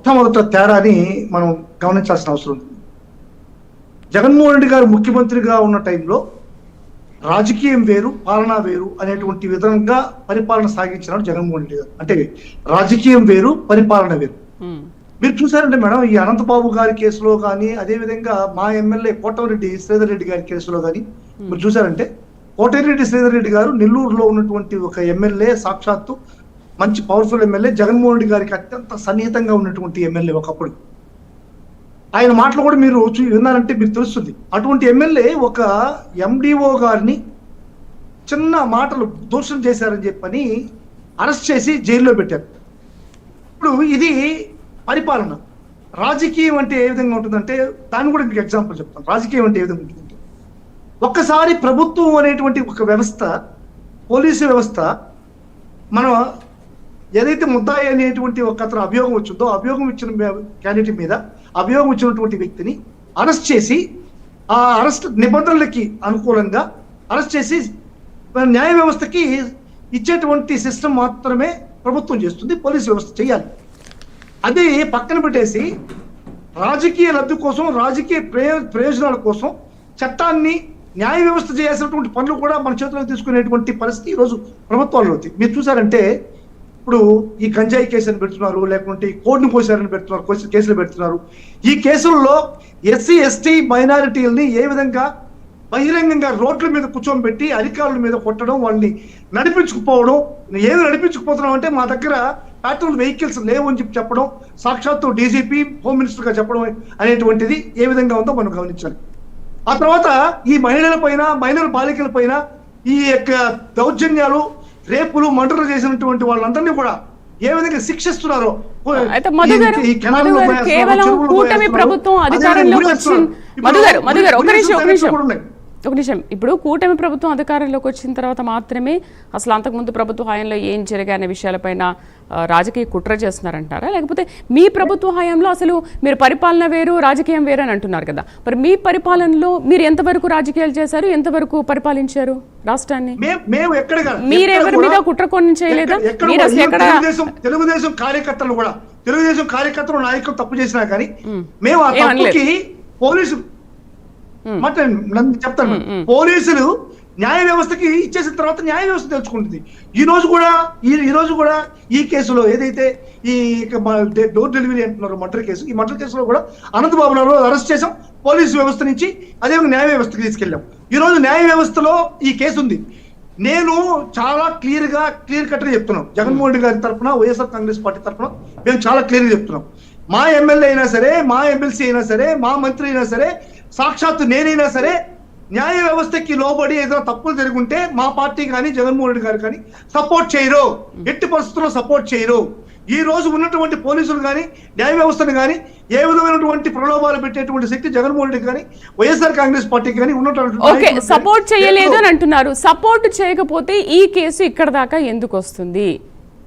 మొట్టమొదట తేడాని మనం గమనించాల్సిన అవసరం ఉంది. జగన్మోహన్ రెడ్డి గారు ముఖ్యమంత్రిగా ఉన్న టైంలో రాజకీయం వేరు, పాలన వేరు అనేటువంటి విధంగా పరిపాలన సాగించినాడు జగన్మోహన్ రెడ్డి గారు. అంటే రాజకీయం వేరు, పరిపాలన వేరు. మీరు చూసారంటే మేడం, ఈ అనంతబాబు గారి కేసులో కానీ, అదేవిధంగా మా ఎమ్మెల్యే కోటమిరెడ్డి శ్రీధర్ రెడ్డి గారి కేసులో కానీ మీరు చూసారంటే, కోటమిరెడ్డి శ్రీధర్ రెడ్డి గారు నెల్లూరులో ఉన్నటువంటి ఒక ఎమ్మెల్యే, సాక్షాత్తు మంచి పవర్ఫుల్ ఎమ్మెల్యే, జగన్మోహన్ రెడ్డి గారికి అత్యంత సన్నిహితంగా ఉన్నటువంటి ఎమ్మెల్యే ఒకప్పుడు. ఆయన మాటలు కూడా మీరు విన్నారంటే మీకు తెలుస్తుంది. అటువంటి ఎమ్మెల్యే ఒక ఎండిఓ గారిని చిన్న మాటలు దూషణ చేశారని చెప్పని అరెస్ట్ చేసి జైల్లో పెట్టారు. ఇప్పుడు ఇది పరిపాలన. రాజకీయం అంటే ఏ విధంగా ఉంటుందంటే, దాన్ని కూడా మీకు ఎగ్జాంపుల్ చెప్తాను. రాజకీయం అంటే ఏ విధంగా ఉంటుందంటే, ఒక్కసారి ప్రభుత్వం అనేటువంటి ఒక వ్యవస్థ, పోలీసు వ్యవస్థ, మనం ఏదైతే ముద్దాయి అనేటువంటి ఒక అతను అభియోగం వచ్చిందో, అభియోగం ఇచ్చిన క్యాండిడేట్ మీద అభియోగం ఇచ్చినటువంటి వ్యక్తిని అరెస్ట్ చేసి, ఆ అరెస్ట్ నిబంధనలకి అనుకూలంగా అరెస్ట్ చేసి న్యాయ వ్యవస్థకి ఇచ్చేటువంటి సిస్టమ్ మాత్రమే ప్రభుత్వం చేస్తుంది, పోలీసు వ్యవస్థ చేయాలి. అది పక్కన పెట్టేసి రాజకీయ లబ్ధి కోసం, రాజకీయ ప్రయోజనాల కోసం చట్టాన్ని, న్యాయ వ్యవస్థ చేయాల్సినటువంటి పనులు కూడా మన చేతిలోకి తీసుకునేటువంటి పరిస్థితి ఈరోజు ప్రభుత్వాల్లో ఉంది. మీరు చూసారంటే, ఇప్పుడు ఈ గంజాయి కేసుని పెడుతున్నారు, లేకుంటే ఈ కోడ్ను కోసారని పెడుతున్నారు, కేసులు పెడుతున్నారు. ఈ కేసుల్లో ఎస్సీ ఎస్టీ మైనారిటీలని ఏ విధంగా బహిరంగంగా రోడ్ల మీద కూర్చోబెట్టి అధికారుల మీద కొట్టడం, వాళ్ళని నడిపించుకుపోవడం. ఏమి నడిపించుకుపోతున్నాం అంటే, మా దగ్గర పెట్రోల్ వెహికల్స్ లేవు అని చెప్పడం, సాక్షాత్తు డీజీపీ, హోమ్ మినిస్టర్ గా చెప్పడం అనేటువంటిది ఏ విధంగా ఉందో మనం గమనించాలి. ఆ తర్వాత ఈ మహిళల పైన, మైనర్ బాలికల పైన ఈ యొక్క దౌర్జన్యాలు, రేపులు, మర్డర్లు చేసినటువంటి వాళ్ళందరినీ కూడా ఏ విధంగా శిక్షిస్తున్నారో. ఒక నిమిషం, ఇప్పుడు కూటమి ప్రభుత్వం అధికారంలోకి వచ్చిన తర్వాత మాత్రమే అసలు అంతకుముందు ప్రభుత్వ హయాంలో ఏం జరిగాయి అనే విషయాలపైన రాజకీయ కుట్ర చేస్తున్నారంటారా, లేకపోతే మీ ప్రభుత్వ హయాంలో అసలు మీరు పరిపాలన వేరు, రాజకీయం వేరు అని అంటున్నారు కదా, మరి మీ పరిపాలనలో మీరు ఎంతవరకు రాజకీయాలు చేశారు, ఎంతవరకు పరిపాలించారు రాష్ట్రాన్ని? మీరెవరి మీద కుట్ర కొన్ని చేయలేదా? తెలుగుదేశం కార్యకర్తలు నాయకులు తప్పు చేసినా కానీ మేము ఆ తప్పుకి పోలీసు చెప్తాను, పోలీసులు న్యాయ వ్యవస్థకి ఇచ్చేసిన తర్వాత న్యాయ వ్యవస్థ తెలుసుకుంటుంది. ఈ రోజు కూడా ఈ కేసులో ఏదైతే ఈ డోర్ డెలివరీ అంటున్నారు మర్డర్ కేసు, ఈ మర్డర్ కేసులో కూడా అనంతబాబు నాయుడు అరెస్ట్ చేసాం, పోలీసు వ్యవస్థ నుంచి అదే న్యాయ వ్యవస్థకి తీసుకెళ్ళాం. ఈ రోజు న్యాయ వ్యవస్థలో ఈ కేసు ఉంది. నేను చాలా క్లియర్ కట్ గా చెప్తున్నాం, జగన్మోహన్ రెడ్డి గారి తరఫున, వైఎస్ఆర్ కాంగ్రెస్ పార్టీ తరఫున మేము చాలా క్లియర్ గా చెప్తున్నాం. మా ఎమ్మెల్యే అయినా సరే, మా ఎమ్మెల్సీ అయినా సరే, మా మంత్రి అయినా సరే, సాక్షాత్తు నేనైనా సరే, న్యాయ వ్యవస్థకి లోబడి ఏదైనా తప్పులు జరుగుంటే మా పార్టీ కానీ, జగన్మోహన్ రెడ్డి గారు కానీ సపోర్ట్ చేయరు, ఎట్టి పరిస్థితుల్లో సపోర్ట్ చేయరు. ఈ రోజు ఉన్నటువంటి పోలీసులు కానీ, న్యాయ వ్యవస్థను కానీ ఏ విధమైనటువంటి ప్రలోభాలు పెట్టేటువంటి శక్తి జగన్మోహన్ రెడ్డి కానీ, వైఎస్ఆర్ కాంగ్రెస్ పార్టీకి కానీ ఉన్నటువంటి సపోర్ట్ చేయలేదు అని అంటున్నారు. సపోర్ట్ చేయకపోతే ఈ కేసు ఇక్కడ దాకా ఎందుకు వస్తుంది?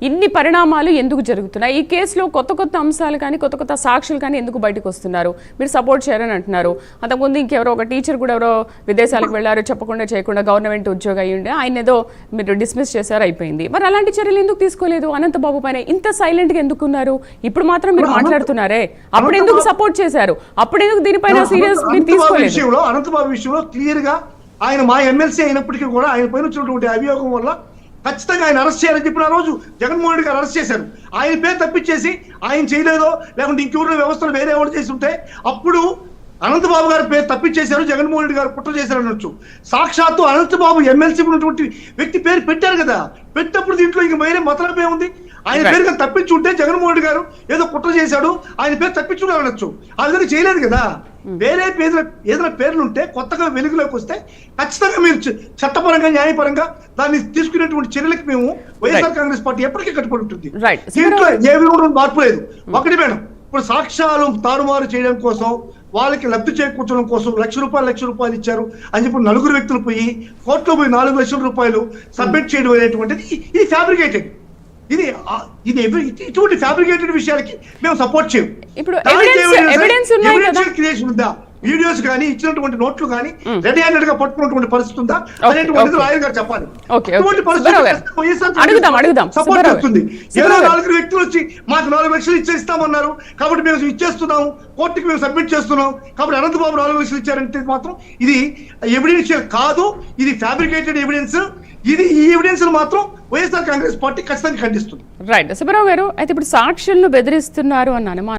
ఇన్ని పరిణామాలు ఎందుకు జరుగుతున్నాయి? ఈ కేసులో కొత్త అంశాలు కానీ, కొత్త సాక్షులు కానీ ఎందుకు బయటకు వస్తున్నారు? మీరు సపోర్ట్ చేయరని అంటున్నారు. అంతకుముందు ఇంకెవరో ఒక టీచర్ కూడా ఎవరో విదేశాలకు వెళ్ళారు, చెప్పకుండా చేయకుండా, గవర్నమెంట్ ఉద్యోగం అయ్యి ఉండే, ఆయన ఏదో మీరు డిస్మిస్ చేశారు, అయిపోయింది. మరి అలాంటి చర్యలు ఎందుకు తీసుకోలేదు? అనంతబాబు పైన ఇంత సైలెంట్ గా ఎందుకు ఉన్నారు? ఇప్పుడు మాత్రం మీరు మాట్లాడుతున్నారే, అప్పుడు ఎందుకు సపోర్ట్ చేశారు? అప్పుడు ఎందుకు దీనిపైన సీరియస్ మీరు తీసుకోలేదు? అనంతబాబు విషయంలో క్లియర్ గా ఆయన మా ఎమ్మెల్సీ అయినప్పటికీ కూడా ఆయన పైన వచ్చినటువంటి అభియోగం వల్ల ఖచ్చితంగా ఆయన అరెస్ట్ చేయాలని చెప్పిన రోజు జగన్మోహన్ రెడ్డి గారు అరెస్ట్ చేశారు. ఆయన పేరు తప్పించేసి ఆయన చేయలేదో, లేకుంటే ఇంకెవరో వ్యవస్థలు వేరే ఎవరు చేసి ఉంటే అప్పుడు అనంతబాబు గారి పేరు తప్పించేశారు, జగన్మోహన్ రెడ్డి గారు కుట్ర చేశారు అనొచ్చు. సాక్షాత్తు అనంతబాబు ఎమ్మెల్సీ ఉన్నటువంటి వ్యక్తి పేరు పెట్టారు కదా, పెట్టినప్పుడు దీంట్లో ఇంక వేరే మతలబే ఉంది. ఆయన పేరు తప్పించి ఉంటే జగన్మోహన్ రెడ్డి గారు ఏదో కుట్ర చేశాడు, ఆయన పేరు తప్పించుకుని అనొచ్చు. ఆ విధంగా చేయలేదు కదా. వేరే ఏదైనా పేర్లు ఉంటే కొత్తగా వెలుగులోకి వస్తే ఖచ్చితంగా మీరు చట్టపరంగా, న్యాయపరంగా దాన్ని తీసుకునేటువంటి చర్యలకు మేము వైఎస్ఆర్ కాంగ్రెస్ పార్టీ ఎప్పటికీ కట్టుబడి ఉంటుంది. దీంట్లో ఏ విధంగా మార్పు లేదు. ఒకటి మేడం, ఇప్పుడు సాక్ష్యాలు తారుమారు చేయడం కోసం, వాళ్ళకి లబ్ధి చేకూర్చడం కోసం లక్ష రూపాయలు ఇచ్చారు అని చెప్పి నలుగురు వ్యక్తులు పోయి కోర్టులో పోయి 4 లక్షల రూపాయలు సబ్మిట్ చేయడం అనేటువంటిది ఇది ఫ్యాబ్రికేటెడ్. ఇది ఇటువంటి ఫ్యాబ్రికేటెడ్ విషయాలకి మేము సపోర్ట్ చేయము. ఇప్పుడు ఎవిడెన్స్ ఉన్నాయి కదా, క్రియేషన్ ఉందా? వీడియోస్ కానీ ఇచ్చినటువంటి నోట్లు కానీ రెడీ హ్యాండెడ్ గా పట్టుకున్నటువంటి పరిస్థితి ఉందా అనేటువంటిది లాయర్ గారు చెప్పాలి. అటువంటి పరిస్థితి అడుగుదాం సపోర్ట్ చేస్తుంది. ఏదో 4 వ్యక్తులు వచ్చి మాకు 4 లక్షలు ఇచ్చేస్తామన్నారు కాబట్టి మేము ఇచ్చేస్తున్నాము, కోర్టుకి మేము సబ్మిట్ చేస్తున్నాం కాబట్టి అనంతబాబు 4 లక్షలు ఇచ్చారంటే మాత్రం ఇది ఎవిడెన్షియల్ కాదు, ఇది ఫ్యాబ్రికేటెడ్ ఎవిడెన్స్. ఈ ఎవిడెన్స్ మాత్రం వైఎస్ఆర్ కాంగ్రెస్ పార్టీ ఖచ్చితంగా ఖండిస్తుంది. రైట్ సుబ్బారావు గారు, అయితే ఇప్పుడు సాక్షులను బెదిరిస్తున్నారు అన్న అనుమానం